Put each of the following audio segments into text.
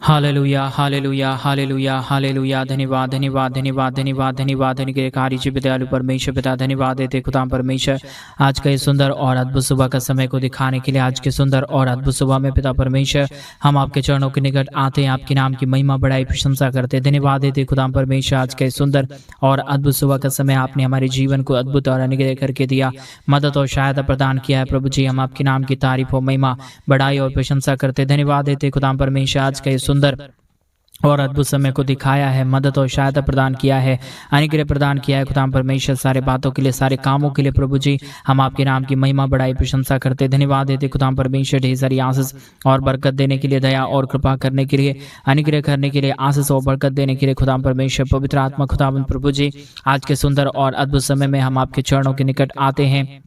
Hallelujah, hallelujah, hallelujah, hallelujah. धन्यवाद, धन्यवाद, धन्यवाद, धन्यवाद, धन्यवाद। धन्यकारी जी पितालु परमेश्वर पिता, धन्यवाद देते खुदा परमेश्वर आज का ये सुंदर और अद्भुत सुबह का समय को दिखाने के लिए। आज के सुंदर और अद्भुत सुबह में पिता परमेश्वर हम आपके चरणों के निकट आते हैं, आपके नाम की महिमा बढ़ाई प्रशंसा करते हैं। धन्यवाद देते खुदा परमेश्वर आज का ये सुंदर और अद्भुत सुबह का समय आपने हमारे जीवन को अद्भुत और अनुग्रह करके दिया, मदद और सहायता प्रदान किया है। प्रभु जी हम आपके नाम की तारीफ और महिमा बढ़ाई और प्रशंसा करते। धन्यवाद देते खुदा परमेश्वर आज का ये सुंदर और अद्भुत समय को दिखाया है, मदद और सहायता प्रदान किया है, अनुग्रह प्रदान किया है। खुदा परमेश्वर सारे बातों के लिए, सारे कामों के लिए प्रभु जी हम आपके नाम की महिमा बढ़ाई प्रशंसा करते। धन्यवाद देते खुदा परमेश्वर ढेर सारी आशीष और बरकत देने के लिए, दया और कृपा करने के लिए, अनुग्रह करने के लिए, आशीष और बरकत देने के लिए खुदा परमेश्वर पवित्र आत्मा खुदावंद प्रभु जी आज के सुंदर और अद्भुत समय में हम आपके चरणों के निकट आते हैं,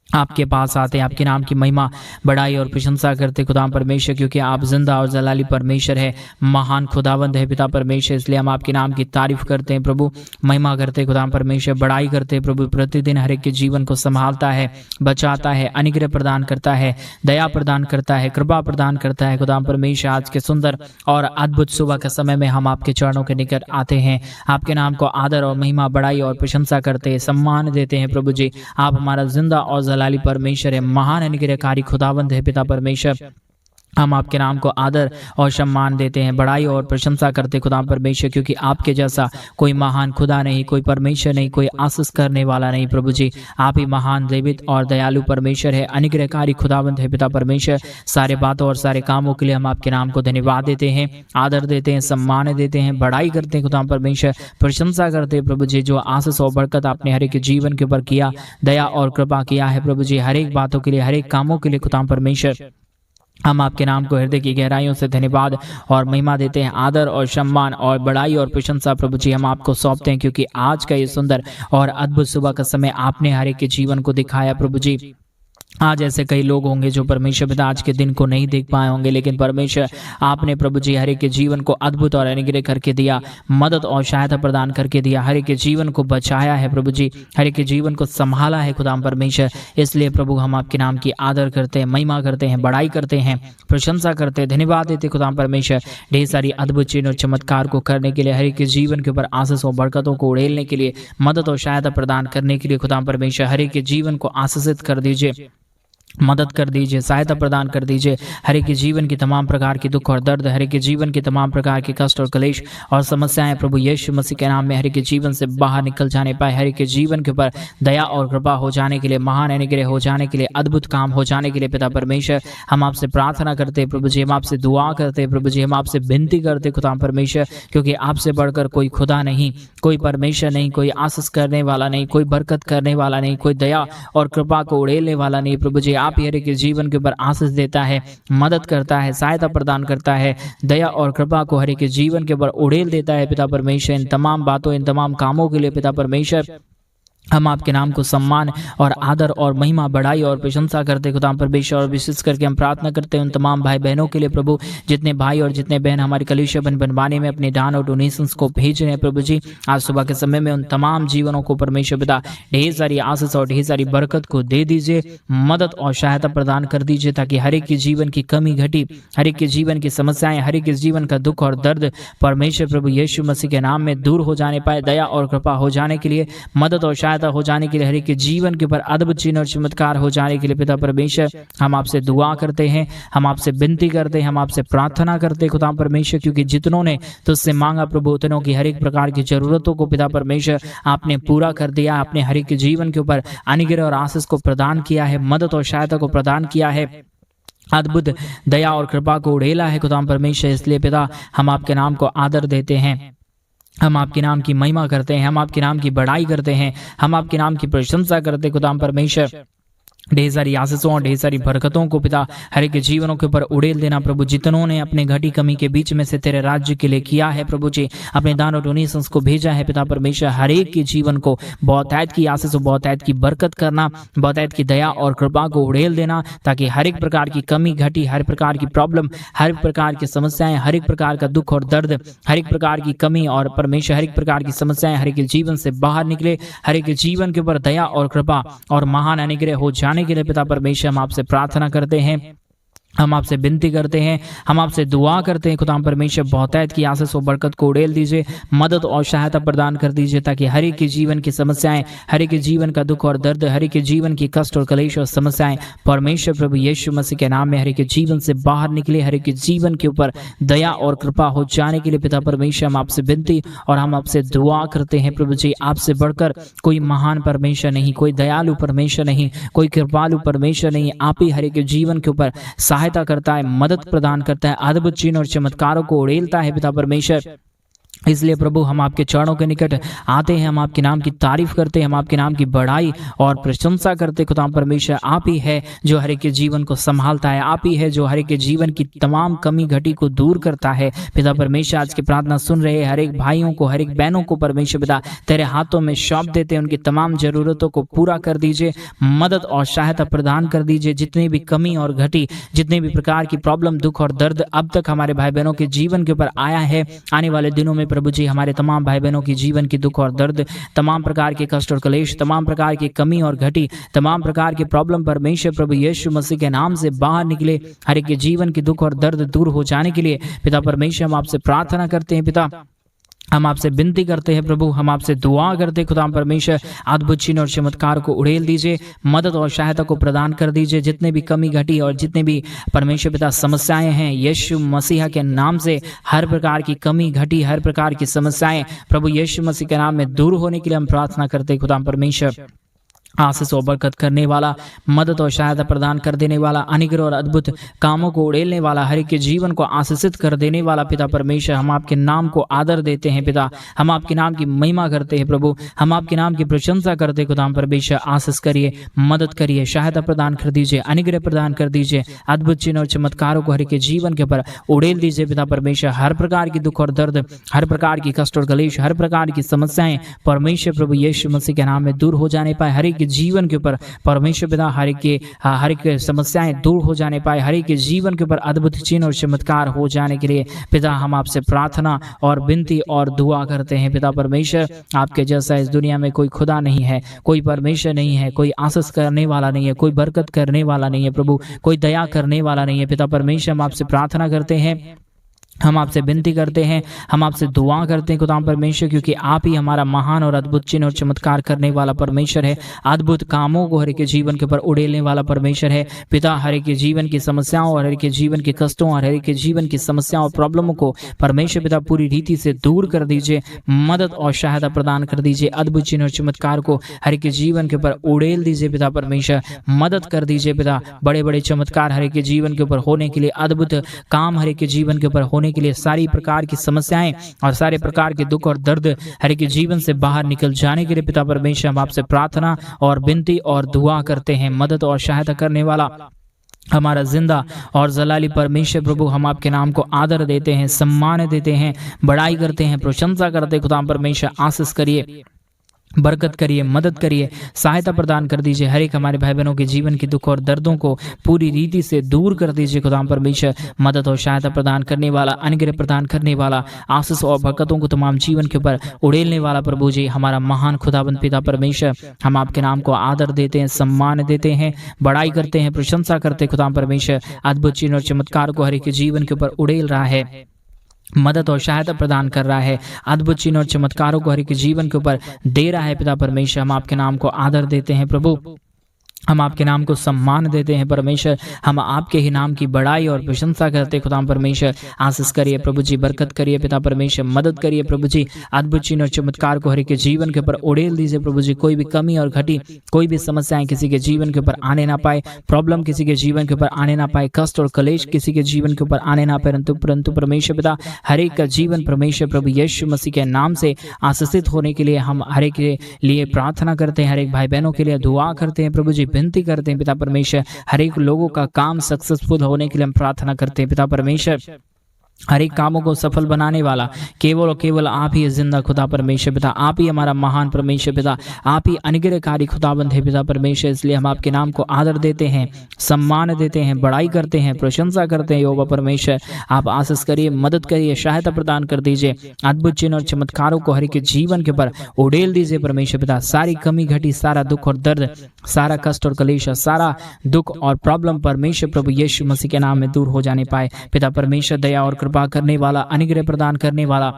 आपके पास आते हैं, आपके नाम की महिमा बढ़ाई और प्रशंसा करते खुदा परमेश्वर, क्योंकि आप जिंदा और जलाली परमेश्वर है, महान खुदावंद है पिता परमेश्वर। इसलिए हम आपके नाम की तारीफ करते हैं प्रभु, महिमा करते खुदा परमेश्वर, बढ़ाई करते प्रभु। प्रतिदिन हर एक के जीवन को संभालता है, बचाता है, अनुग्रह प्रदान करता है, दया प्रदान करता है, कृपा प्रदान करता है खुदा परमेश्वर। आज के सुंदर और अद्भुत सुबह के समय में हम आपके चरणों के निकट आते हैं, आपके नाम को आदर और महिमा बढ़ाई और प्रशंसा करते हैं, सम्मान देते हैं प्रभु जी। आप हमारा जिंदा और जलाली परमेश्वर है, महान अनुग्रहकारी खुदावंद है पिता परमेश्वर। हम आपके नाम को आदर और सम्मान देते हैं, बढ़ाई और प्रशंसा करते खुदा परमेश्वर, क्योंकि आपके जैसा कोई महान खुदा नहीं, कोई परमेश्वर नहीं, कोई आशीष करने वाला नहीं प्रभु जी। आप ही महान देवित और दयालु परमेश्वर है, अनुग्रहकारी खुदावंत है पिता परमेश्वर। सारे बातों और सारे कामों के लिए हम आपके नाम को धन्यवाद देते हैं, आदर देते हैं, सम्मान देते हैं, बढ़ाई करते हैं खुदा परमेश्वर, प्रशंसा करते हैं प्रभु जी। जो आशीष और बरकत आपने हर एक जीवन के ऊपर किया, दया और कृपा किया है प्रभु जी, हर एक बातों के लिए, हर एक कामों के लिए खुदा परमेश्वर, हम आपके नाम को हृदय की गहराइयों से धन्यवाद और महिमा देते हैं, आदर और सम्मान और बढ़ाई और प्रशंसा प्रभु जी हम आपको सौंपते हैं, क्योंकि आज का ये सुंदर और अद्भुत सुबह का समय आपने हर एक के जीवन को दिखाया प्रभु जी। आज ऐसे कई लोग होंगे जो परमेश्वर पिता आज के दिन को नहीं देख पाए होंगे, लेकिन परमेश्वर आपने प्रभु जी हर एक के जीवन को अद्भुत और अनुग्रह करके दिया, मदद और सहायता प्रदान करके दिया, हर एक के जीवन को बचाया है प्रभु जी, हर एक के जीवन को संभाला है खुदा परमेश्वर। इसलिए प्रभु हम आपके नाम की आदर करते हैं, महिमा करते हैं, बढ़ाई करते हैं, प्रशंसा करते हैं, धन्यवाद देते खुदा परमेश्वर ढेर सारी अद्भुत चीज़ और चमत्कार को करने के लिए, हर एक के जीवन के ऊपर आशीष और बरकतों को उड़ेलने के लिए, मदद और सहायता प्रदान करने के लिए खुदा परमेश्वर हर एक के जीवन को आशीषित कर दीजिए, मदद कर दीजिए, सहायता प्रदान कर दीजिए। हर एक के जीवन की तमाम प्रकार की दुख और दर्द, हर एक के जीवन की तमाम प्रकार के कष्ट और क्लेश और समस्याएं प्रभु यीशु मसीह के नाम में हर एक के जीवन से बाहर निकल जाने पाए, हर एक के जीवन के ऊपर दया और कृपा हो जाने के लिए, महान अनुग्रह हो जाने के लिए, अद्भुत काम हो जाने के लिए पिता परमेश्वर हम आपसे प्रार्थना करते प्रभु जी, हम आपसे दुआ करते प्रभु जी, हम आपसे विनती करते खुदा परमेश्वर, क्योंकि आपसे बढ़कर कोई खुदा नहीं, कोई परमेश्वर नहीं, कोई आशीष करने वाला नहीं, कोई बरकत करने वाला नहीं, कोई दया और कृपा को उड़ेलने वाला नहीं प्रभु जी। आप ही हर एक के जीवन के ऊपर आशीष देता है, मदद करता है, सहायता प्रदान करता है, दया और कृपा को हर एक के जीवन के ऊपर उड़ेल देता है पिता परमेश्वर। इन तमाम बातों, इन तमाम कामों के लिए पिता परमेश्वर हम आपके नाम को सम्मान और आदर और महिमा बढ़ाई और प्रशंसा करते खुदा परमेश्वर। और विशेष करके हम प्रार्थना करते हैं उन तमाम भाई बहनों के लिए प्रभु, जितने भाई और जितने बहन हमारे कलीसिया बनवाने में अपने दान और डोनेशंस को भेज रहे हैं प्रभु जी, आज सुबह के समय में उन तमाम जीवनों को परमेश्वर पिता ढेर सारी आशीष और ढेर सारी बरकत को दे दीजिए, मदद और सहायता प्रदान कर दीजिए, ताकि हर एक के जीवन की कमी घटी, हर एक के जीवन की समस्याएं, हर एक के जीवन का दुख और दर्द परमेश्वर प्रभु यीशु मसीह के नाम में दूर हो जाने पाए, दया और कृपा हो जाने के लिए, मदद और हो जाने के लिए, हर एक के जीवन के ऊपर अद्भुत चिन्ह और चमत्कार हो जाने के लिए पिता परमेश्वर हम आपसे दुआ करते हैं, हम आपसे विनती करते हैं, हम आपसे प्रार्थना करते हैं खुदा परमेश्वर, क्योंकि जितनों ने तुझसे मांगा प्रभु उतनों की हर एक प्रकार की जरूरतों को पिता परमेश्वर आपने पूरा कर दिया। आपने हर एक के जीवन के ऊपर अनुग्रह और आशीष को प्रदान किया है, मदद और सहायता को प्रदान किया है, अद्भुत दया और कृपा को उड़ेला है खुदा परमेश्वर। इसलिए पिता हम आपके नाम को आदर देते हैं, हम आपके नाम की महिमा करते हैं, हम आपके नाम की बढ़ाई करते हैं, हम आपके नाम की प्रशंसा करते खुदा परमेश्वर। ढेर सारी आशीषों और ढेर सारी बरकतों को पिता हर एक के जीवनों के ऊपर उड़ेल देना प्रभु। जितनों ने अपने घटी कमी के बीच में से तेरे राज्य के लिए किया है प्रभु जी, अपने दान और डोनेशंस को भेजा है पिता परमेश्वर, हर एक के जीवन को बहुतायत की आशीष और बहुतायत की बरकत करना, बहुतायत की दया और कृपा को उड़ेल देना, ताकि हर एक प्रकार की कमी घटी, हर प्रकार की प्रॉब्लम, हर प्रकार की समस्याएं, हर एक प्रकार का दुख और दर्द, हर एक प्रकार की कमी और परमेश्वर हर एक प्रकार की समस्याएं हर एक के जीवन से बाहर निकले, हर एक के जीवन के ऊपर दया और कृपा और महान अनुग्रह हो जाने के लिए पिता परमेश्वर हम आपसे प्रार्थना करते हैं। हम आपसे विनती करते हैं, हम आपसे दुआ करते हैं खुदा परमेश्वर, बहुतायत की आशीष और बरकत को उड़ेल दीजिए, मदद और सहायता प्रदान कर दीजिए, ताकि हर एक के जीवन की समस्याएं, हर एक के जीवन का दुख और दर्द, हर एक के जीवन की कष्ट और कलेश और समस्याएं परमेश्वर प्रभु यीशु मसीह के नाम में हर एक के जीवन से बाहर निकले, हर एक के जीवन के ऊपर दया और कृपा हो जाने के लिए पिता परमेश्वर हम आपसे विनती और हम आपसे दुआ करते हैं प्रभु जी। आपसे बढ़कर कोई महान परमेश्वर नहीं, कोई दयालु परमेश्वर नहीं, कोई कृपालु परमेश्वर नहीं। आप ही हर एक के जीवन के ऊपर सहायता करता है, मदद प्रदान करता है, अद्भुत चिन्ह और चमत्कारों को उड़ेलता है पिता परमेश्वर। इसलिए प्रभु हम आपके चरणों के निकट आते हैं, हम आपके नाम की तारीफ करते हैं, हम आपके नाम की बड़ाई और प्रशंसा करते खुदा परमेश्वर। आप ही है जो हर एक के जीवन को संभालता है, आप ही है जो हर एक के जीवन की तमाम कमी घटी को दूर करता है पिता परमेश्वर। आज की प्रार्थना सुन रहे हर एक भाइयों को, हर एक बहनों को परमेश्वर पिता तेरे हाथों में सौंप देते हैं, उनकी तमाम जरूरतों को पूरा कर दीजिए, मदद और सहायता प्रदान कर दीजिए। जितनी भी कमी और घटी, जितने भी प्रकार की प्रॉब्लम, दुख और दर्द अब तक हमारे भाई बहनों के जीवन के ऊपर आया है, आने वाले दिनों में प्रभु जी हमारे तमाम भाई बहनों की जीवन की दुख और दर्द, तमाम प्रकार के कष्ट और कलेश, तमाम प्रकार की कमी और घटी, तमाम प्रकार की प्रॉब्लम परमेश्वर प्रभु यीशु मसीह के नाम से बाहर निकले, हर एक के जीवन की दुख और दर्द दूर हो जाने के लिए पिता परमेश्वर हम आपसे प्रार्थना करते हैं। पिता हम आपसे विनती करते हैं प्रभु, हम आपसे दुआ करते हैं खुदा परमेश्वर, अद्भुत चिन्ह और चमत्कार को उड़ेल दीजिए, मदद और सहायता को प्रदान कर दीजिए। जितने भी कमी घटी और जितने भी परमेश्वर पिता समस्याएं हैं, यीशु मसीह के नाम से हर प्रकार की कमी घटी, हर प्रकार की समस्याएं प्रभु यीशु मसीह के नाम में दूर होने के लिए हम प्रार्थना करते हैं खुदा परमेश्वर। आशीष और बरकत करने वाला, मदद और सहायता प्रदान कर देने वाला, अनुग्रह और अद्भुत कामों को उड़ेलने वाला, हर एक के जीवन को आशीषित कर देने वाला पिता परमेश्वर, हम आपके नाम को आदर देते हैं पिता, हम आपके नाम की महिमा करते हैं प्रभु, हम आपके नाम की प्रशंसा करते हैं खुदा परमेश्वर। आशीष करिए, मदद करिए, सहायता प्रदान कर दीजिए, अनुग्रह प्रदान कर दीजिए, अद्भुत चिन्ह और चमत्कारों को हर एक के जीवन के ऊपर उड़ेल दीजिए पिता परमेश्वर। हर प्रकार की दुख और दर्द, हर प्रकार की कष्ट और कलेश, हर प्रकार की समस्याएं परमेश्वर प्रभु यीशु मसीह के नाम में दूर हो जाने पाए, हर एक जीवन के ऊपर परमेश्वर पिता हर एक समस्याएं दूर हो जाने पाए, हर एक जीवन के ऊपर अद्भुत चिन्ह और चमत्कार हो जाने के लिए पिता हम आपसे प्रार्थना और विनती और दुआ करते हैं पिता परमेश्वर। आपके जैसा इस दुनिया में कोई खुदा नहीं है, कोई परमेश्वर नहीं है, कोई आशीष करने वाला नहीं है, कोई बरकत करने वाला नहीं है प्रभु, कोई दया करने वाला नहीं है पिता परमेश्वर। हम आपसे प्रार्थना करते हैं, हम आपसे विनती करते हैं, हम आपसे दुआ करते हैं खुदा परमेश्वर, क्योंकि आप ही हमारा महान और अद्भुत चिन्ह और चमत्कार करने वाला परमेश्वर है, अद्भुत कामों को हर एक के जीवन के ऊपर उड़ेलने वाला परमेश्वर है पिता। हर एक के जीवन की समस्याओं और हर एक के जीवन के कष्टों और हर एक के जीवन की समस्याओं और प्रॉब्लमों को परमेश्वर पिता पूरी रीति से दूर कर दीजिए, मदद और सहायता प्रदान कर दीजिए, अद्भुत चिन्ह और चमत्कार को हर एक के जीवन के ऊपर उड़ेल दीजिए पिता परमेश्वर, मदद कर दीजिए पिता। बड़े बड़े चमत्कार हर एक के जीवन के ऊपर होने के लिए, अद्भुत काम हर एक के जीवन के ऊपर होने के लिए, सारी प्रकार की समस्याएं और सारे प्रकार के दुख और दर्द हर एक जीवन से बाहर निकल जाने के लिए पिता परमेश्वर हम आपसे प्रार्थना और विनती और दुआ करते हैं। मदद और सहायता करने वाला हमारा जिंदा और जलाली परमेश्वर प्रभु, हम आपके नाम को आदर देते हैं, सम्मान देते हैं, बड़ाई करते हैं, प्रशंसा करते हैं खुदा परमेश्वर। आशीष करिए, बरकत करिए, मदद करिए, सहायता प्रदान कर दीजिए, हर एक हमारे भाई बहनों के जीवन की दुख और दर्दों को पूरी रीति से दूर कर दीजिए खुदा परमेश्वर। मदद और सहायता प्रदान करने वाला, अनुग्रह प्रदान करने वाला, आशीष और बरकतों को तमाम जीवन के ऊपर उड़ेलने वाला प्रभु जी, हमारा महान खुदाबंद पिता परमेश्वर, हम आपके नाम को आदर देते हैं, सम्मान देते हैं, बड़ाई करते हैं, प्रशंसा करते हैं खुदा परमेश्वर। अद्भुत चिन्ह और चमत्कार को हर एक जीवन के ऊपर उड़ेल रहा है, मदद और सहायता प्रदान कर रहा है, अद्भुत चिन्ह और चमत्कारों को हर एक जीवन के ऊपर दे रहा है पिता परमेश्वर। हम आपके नाम को आदर देते हैं प्रभु, हम आपके नाम को सम्मान देते हैं परमेश्वर, हम आपके ही नाम की बड़ाई और प्रशंसा करते हैं खुदा परमेश्वर। आशीष करिए प्रभु जी, बरकत करिए पिता परमेश्वर, मदद करिए प्रभु जी, अद्भुत चिन्ह और चमत्कार को हर एक के जीवन के ऊपर उड़ेल दीजिए प्रभु जी। कोई भी कमी और घटी, कोई भी समस्याएं किसी के जीवन के ऊपर आने ना पाए, प्रॉब्लम किसी के जीवन के ऊपर आने ना पाए, कष्ट और कलेश किसी के जीवन के ऊपर आने ना पाए, परंतु परमेश्वर पिता हर एक का जीवन परमेश्वर प्रभु यीशु मसीह के नाम से आशीषित होने के लिए हम हर एक के लिए प्रार्थना करते हैं, हर एक भाई बहनों के लिए दुआ करते हैं प्रभु जी, विनती करते हैं पिता परमेश्वर। हर एक लोगों का काम सक्सेसफुल होने के लिए हम प्रार्थना करते हैं पिता परमेश्वर। हर एक कामों को सफल बनाने वाला केवल और केवल आप ही है जिंदा खुदा परमेश्वर पिता। आप ही हमारा महान परमेश्वर पिता, आप ही अनुग्रहकारी खुदाबंद है पिता परमेश्वर। इसलिए हम आपके नाम को आदर देते हैं, सम्मान देते हैं, बड़ाई करते हैं, प्रशंसा करते हैं। यहोवा परमेश्वर, आप आशीष करिए, मदद करिए, सहायता प्रदान कर दीजिए। अद्भुत चिन्ह और चमत्कारों को हर एक के जीवन के ऊपर उड़ेल दीजिए परमेश्वर पिता। सारी कमी घटी, सारा दुख और दर्द, सारा कष्ट और कलेश, सारा दुख और प्रॉब्लम परमेश्वर प्रभु यीशु मसीह के नाम में दूर हो जाने पाए। पिता परमेश्वर, दया और कृपा करने वाला, अनुग्रह प्रदान करने वाला,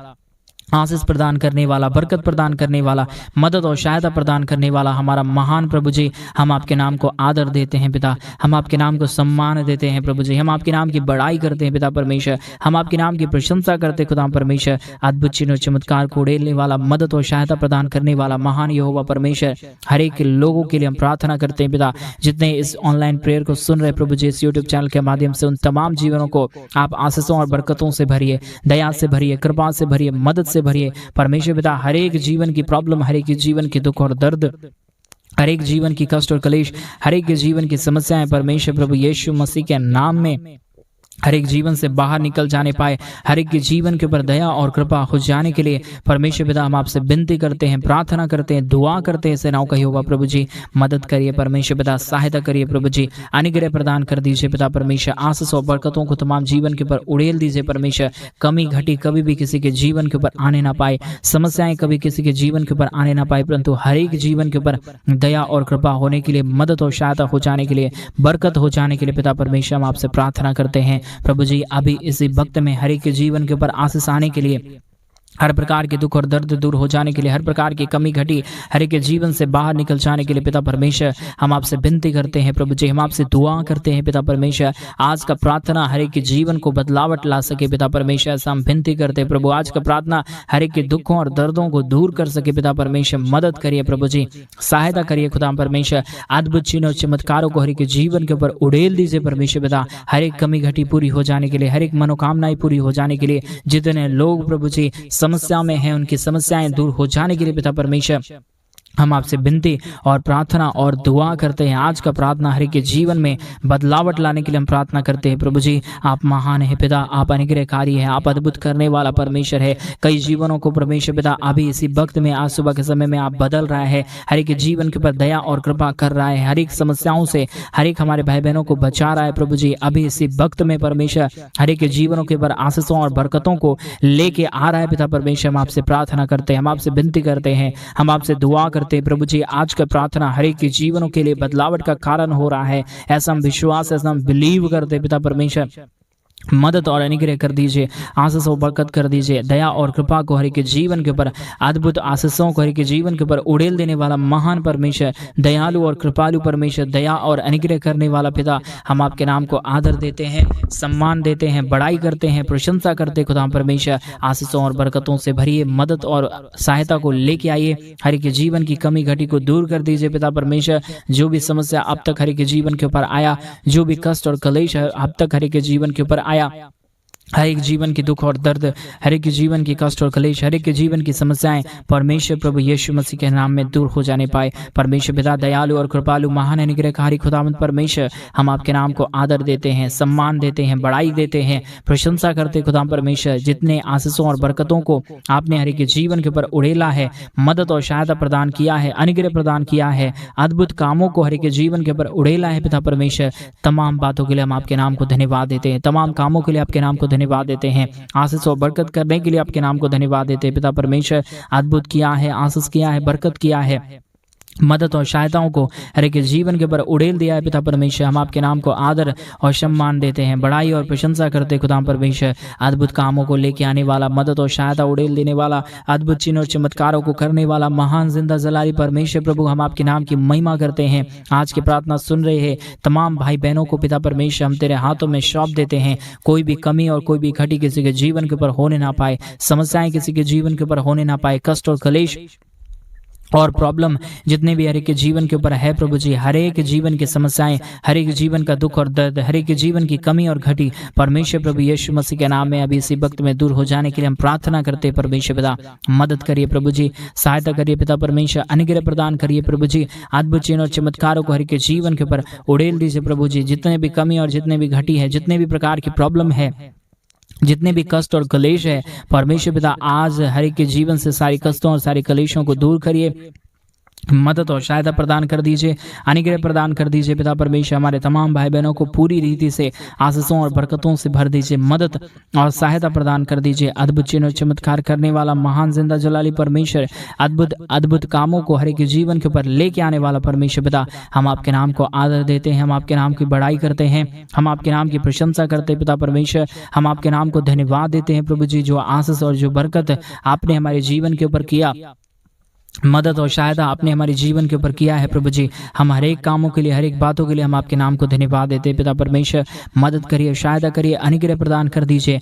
आशीष प्रदान करने वाला, बरकत प्रदान करने वाला, मदद और सहायता प्रदान करने वाला हमारा महान प्रभु जी, हम आपके नाम को आदर देते हैं पिता। हम आपके नाम को सम्मान देते हैं प्रभु जी। हम आपके नाम की बड़ाई करते हैं पिता परमेश्वर। हम आपके नाम की प्रशंसा करते हैं खुदा परमेश्वर। अद्भुत चिन्ह और चमत्कार को उड़ेलने वाला, मदद और सहायता प्रदान करने वाला महान यहोवा परमेश्वर, हर एक लोगों के लिए हम प्रार्थना करते हैं पिता। जितने इस ऑनलाइन प्रेयर को सुन रहे प्रभु जी, इस यूट्यूब चैनल के माध्यम से, उन तमाम जीवनों को आप आशीषों और बरकतों से भरिए, दया से भरिए, कृपा से भरिए, मदद से भरिए परमेश्वर पिता। हर एक जीवन की प्रॉब्लम, हर एक जीवन की दुख और दर्द, हर एक जीवन की कष्ट और कलेश, हर एक जीवन की समस्याएं परमेश्वर प्रभु यीशु मसीह के नाम में हर एक जीवन से बाहर निकल जाने पाए। हर एक के जीवन के ऊपर दया और कृपा हो जाने के लिए परमेश्वर पिता हम आपसे विनती करते हैं, प्रार्थना करते हैं, दुआ करते हैं। सेनाओं का यहोवा प्रभु जी, मदद करिए परमेश्वर पिता, सहायता करिए प्रभु जी, अनुग्रह प्रदान कर दीजिए पिता परमेश्वर। आशीष और बरकतों को तमाम जीवन के ऊपर उड़ेल दीजिए परमेश्वर। कमी घटी कभी भी किसी के जीवन के ऊपर आने ना पाए, समस्याएं कभी किसी के जीवन के ऊपर आने ना पाए, परंतु हर एक जीवन के ऊपर दया और कृपा होने के लिए, मदद और सहायता हो जाने के लिए, बरकत हो जाने के लिए पिता परमेश्वर हम आपसे प्रार्थना करते हैं प्रभु जी। अभी इसी वक्त में हर एक के जीवन के ऊपर आशीष आने के लिए, हर प्रकार के दुख और दर्द दूर हो जाने के लिए, हर प्रकार की कमी घटी हर एक के जीवन से बाहर निकल जाने के लिए पिता परमेश्वर हम आपसे विनती करते हैं प्रभु जी। हम आपसे दुआ करते हैं पिता परमेश्वर। आज का प्रार्थना हर एक के जीवन को बदलावट ला सके पिता परमेश्वर, ऐसा हम विनती करते हैं प्रभु। आज का प्रार्थना हर एक के दुखों और दर्दों को दूर कर सके पिता परमेश्वर। मदद करिए प्रभु जी, सहायता करिए खुदा परमेश्वर। अद्भुत चिन्ह और चमत्कारों को हर एक के जीवन के ऊपर उड़ेल दीजिए परमेश्वर पिता। हर एक कमी घटी पूरी हो जाने के लिए, हर एक मनोकामनाएं पूरी हो जाने के लिए, जितने लोग प्रभु जी समस्या में हैं उनकी समस्याएं दूर हो जाने के लिए पिता परमेश्वर हम आपसे विनती और प्रार्थना और दुआ करते हैं। आज का प्रार्थना हर एक के जीवन में बदलावट लाने के लिए हम प्रार्थना करते हैं प्रभु जी। आप महान है पिता, आप अनुग्रहकारी है, आप अद्भुत करने वाला परमेश्वर है। कई जीवनों को परमेश्वर पिता अभी इसी वक्त में, आज सुबह के समय में आप बदल रहा है, हर एक के जीवन के ऊपर दया और कृपा कर रहा है, हर एक समस्याओं से हर एक हमारे भाई बहनों को बचा रहा है प्रभु जी। अभी इसी वक्त में परमेश्वर हर एक के जीवनों के ऊपर आशीषों और बरकतों को लेके आ रहा है पिता परमेश्वर। हम आपसे प्रार्थना करते हैं, हम आपसे विनती करते हैं, हम आपसे दुआ करते हैं प्रभु जी। आज का प्रार्थना हर एक के जीवनों के लिए बदलावट का कारण हो रहा है, ऐसा हम विश्वास, ऐसा हम बिलीव करते हैं पिता परमेश्वर। मदद और अनुग्रह कर दीजिए, आशीष और बरकत कर दीजिए, दया और कृपा को हर एक के जीवन के ऊपर, अद्भुत आशीषों को हर एक के जीवन के ऊपर उड़ेल देने वाला महान परमेश्वर, दयालु और कृपालु परमेश्वर, दया और अनुग्रह करने वाला पिता, हम आपके नाम को आदर देते हैं, सम्मान देते हैं, बड़ाई करते हैं, प्रशंसा करते हैं खुदा परमेश्वर। आशीषों और बरकतों से भरिए, मदद और सहायता को लेके आइए, हर एक के जीवन की कमी घटी को दूर कर दीजिए पिता परमेश्वर। जो भी समस्या अब तक हर एक के जीवन के ऊपर आया, जो भी कष्ट और कलेश अब तक हर एक के जीवन के ऊपर आया, हर एक जीवन की दुख और दर्द, हर एक जीवन की कष्ट और कलेश, हर एक जीवन की समस्याएं परमेश्वर प्रभु यीशु मसीह के नाम में दूर हो जाने पाए। परमेश्वर पिता दयालु और कृपालु महान अनुग्रहकारी खुदावंद परमेश्वर, हम आपके नाम को आदर देते हैं, सम्मान देते हैं, बड़ाई देते हैं, प्रशंसा करते खुदा परमेश्वर। जितने आशीषों और बरकतों को आपने हर एक जीवन के ऊपर उड़ेला है, मदद और सहायता प्रदान किया है, अनुग्रह प्रदान किया है, अद्भुत कामों को हर एक जीवन के ऊपर उड़ेला है पिता परमेश्वर, तमाम बातों के लिए हम आपके नाम को धन्यवाद देते हैं, तमाम कामों के लिए आपके नाम को धन्यवाद देते हैं, आशीष और बरकत करने के लिए आपके नाम को धन्यवाद देते हैं पिता परमेश्वर। अद्भुत किया है, आशीष किया है, बरकत किया है, मदद और सहायताओं को हर एक जीवन के ऊपर उड़ेल दिया है पिता परमेश्वर। हम आपके नाम को आदर और सम्मान देते हैं, बड़ाई और प्रशंसा करते हैं खुदा परमेश्वर। अद्भुत कामों को लेके आने वाला, मदद और सहायता उड़ेल देने वाला, अद्भुत चिन्ह और चमत्कारों को करने वाला महान जिंदा जलाली परमेश्वर प्रभु, हम आपके नाम की महिमा करते हैं। आज की प्रार्थना सुन रहे हैं तमाम भाई बहनों को पिता परमेश्वर हम तेरे हाथों में सौंप देते हैं। कोई भी कमी और कोई भी घटी किसी के जीवन के ऊपर होने ना पाए, समस्याएं किसी के जीवन के ऊपर होने ना पाए, कष्ट और कलेश और प्रॉब्लम जितने भी हर एक के जीवन के ऊपर है प्रभु जी, हर एक जीवन की समस्याएं, हर एक जीवन का दुख और दर्द, हर एक जीवन की कमी और घटी परमेश्वर प्रभु यीशु मसीह के नाम में अभी इसी वक्त में दूर हो जाने के लिए हम प्रार्थना करते हैं परमेश्वर पिता। मदद करिए प्रभु जी, सहायता करिए पिता परमेश्वर, अनुग्रह प्रदान करिए प्रभु जी। अद्भुत चिन्ह और चमत्कारों को हर एक के जीवन के ऊपर उड़ेल दीजिए प्रभु जी। जितने भी कमी और जितने भी घटी है, जितने भी प्रकार की प्रॉब्लम है, जितने भी कष्ट और कलेश है परमेश्वर पिता आज हर एक के जीवन से सारी कष्टों और सारी कलेशों को दूर करिए, मदद और सहायता प्रदान कर दीजिए, अनुग्रह प्रदान कर दीजिए। पिता परमेश्वर हमारे तमाम भाई बहनों को पूरी रीति से आशीषों और बरकतों से भर दीजिए, मदद और सहायता प्रदान कर दीजिए। अद्भुत चिन्ह और चमत्कार करने वाला महान जिंदा जलाली परमेश्वर, अद्भुत अद्भुत कामों को हर एक के जीवन के ऊपर लेके आने वाला परमेश्वर पिता, हम आपके नाम को आदर देते हैं, हम आपके नाम की बड़ाई करते हैं, हम आपके नाम की प्रशंसा करते हैं। पिता परमेश्वर हम आपके नाम को धन्यवाद देते हैं प्रभु जी, जो आशीष और जो बरकत आपने हमारे जीवन के ऊपर किया, मदद और सहायता आपने हमारे जीवन के ऊपर किया है प्रभु जी, हम हर एक कामों के लिए हर एक बातों के लिए हम आपके नाम को धन्यवाद देते हैं। पिता परमेश्वर मदद करिए, सहायता करिए, अनुग्रह प्रदान कर दीजिए।